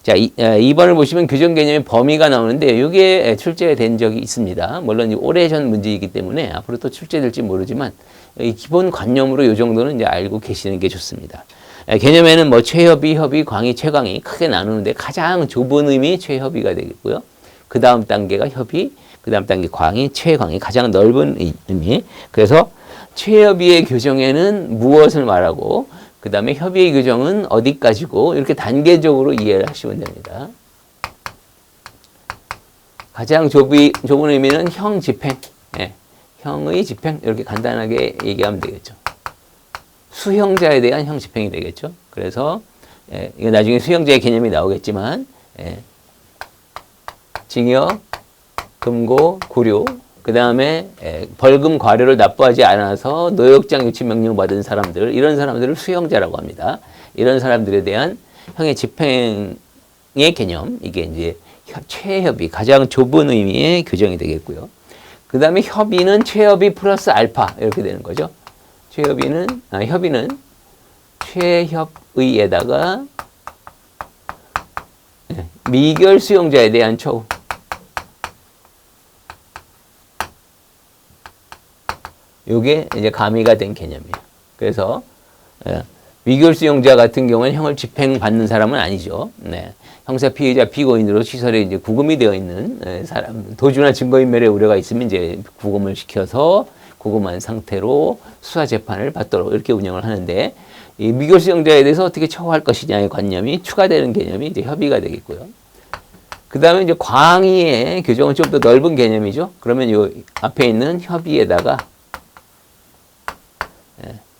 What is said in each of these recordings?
자, 2번을 보시면 규정 개념의 범위가 나오는데 이게 출제된 적이 있습니다. 물론 오래전 문제이기 때문에 앞으로 또 출제될지 모르지만 이 기본 관념으로 이 정도는 이제 알고 계시는 게 좋습니다. 개념에는 뭐 최협의, 협의, 광의, 최광의 크게 나누는데 가장 좁은 의미 최협의가 되겠고요. 그 다음 단계가 협의, 그 다음 단계 광의, 최광의 가장 넓은 의미. 그래서 최협의의 규정에는 무엇을 말하고 그 다음에 협의의 규정은 어디까지고 이렇게 단계적으로 이해를 하시면 됩니다. 가장 좁은 의미는 형 집행, 형의 집행 이렇게 간단하게 얘기하면 되겠죠. 수형자에 대한 형 집행이 되겠죠. 그래서 이거 나중에 수형자의 개념이 나오겠지만 징역, 금고, 구류 그 다음에 벌금 과료를 납부하지 않아서 노역장 유치 명령 받은 사람들 이런 사람들을 수형자라고 합니다. 이런 사람들에 대한 형의 집행의 개념 이게 이제 최협의 가장 좁은 의미의 규정이 되겠고요. 그 다음에 협의는 최협의 플러스 알파 이렇게 되는 거죠. 협의는 최협의에다가 미결 수용자에 대한 처우. 요게 이제 가미가 된 개념이에요. 그래서 미결 수용자 같은 경우는 형을 집행받는 사람은 아니죠. 네. 형사 피해자 피고인으로 시설에 이제 구금이 되어 있는 사람, 도주나 증거인멸의 우려가 있으면 이제 구금을 시켜서 구금한 상태로 수사 재판을 받도록 이렇게 운영을 하는데 이 미결 수용자에 대해서 어떻게 처우할 것이냐의 관념이 추가되는 개념이 이제 협의가 되겠고요. 그 다음에 이제 광의의 규정은 좀 더 넓은 개념이죠. 그러면 요 앞에 있는 협의에다가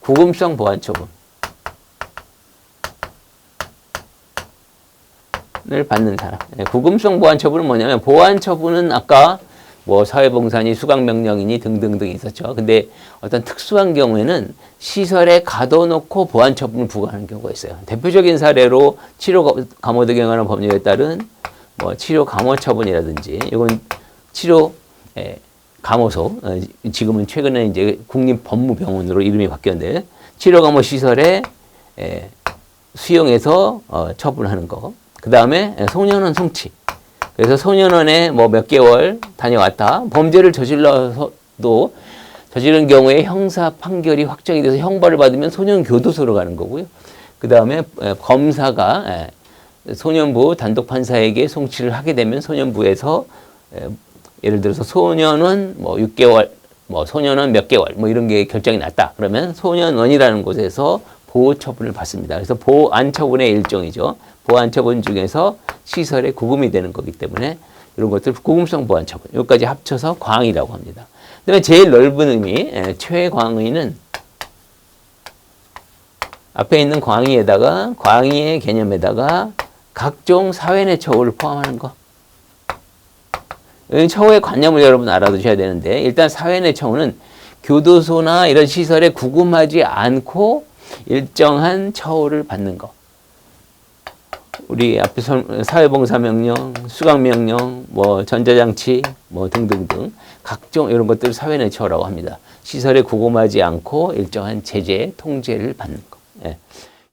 구금성 보완 처분을 받는 사람. 구금성 보완 처분은 뭐냐면 보완 처분은 아까 뭐 사회봉사니 수강명령이니 등등등 있었죠. 근데 어떤 특수한 경우에는 시설에 가둬놓고 보완 처분을 부과하는 경우가 있어요. 대표적인 사례로 치료 감호 등에 관한 법률에 따른 뭐 치료 감호 처분이라든지 이건 치료 감호소 지금은 최근에 이제 국립법무병원으로 이름이 바뀌었는데 치료 감호 시설에 수용해서 처분하는 거. 그 다음에 소년원 송치. 그래서 소년원에 뭐 몇 개월 다녀왔다. 범죄를 저질러서도 저지른 경우에 형사 판결이 확정이 돼서 형벌을 받으면 소년 교도소로 가는 거고요. 그 다음에 검사가 소년부 단독 판사에게 송치를 하게 되면 소년부에서 예를 들어서 소년원 뭐 6개월, 뭐 소년원 몇 개월 뭐 이런 게 결정이 났다. 그러면 소년원이라는 곳에서 보호 처분을 받습니다. 그래서 보안 처분의 일종이죠. 보안 처분 중에서 시설에 구금이 되는 거기 때문에 이런 것들 구금성 보안 처분 여기까지 합쳐서 광의라고 합니다. 그다음에 제일 넓은 의미 최광의는 앞에 있는 광의에다가 광의의 개념에다가 각종 사회내 처우를 포함하는 거. 처우의 관념을 여러분 알아두셔야 되는데 일단 사회내 처우는 교도소나 이런 시설에 구금하지 않고 일정한 처우를 받는 거. 우리 앞에 사회봉사명령, 수강명령, 뭐 전자장치, 뭐 등등등 각종 이런 것들을 사회내 처우라고 합니다. 시설에 구금하지 않고 일정한 제재, 통제를 받는 거. 예.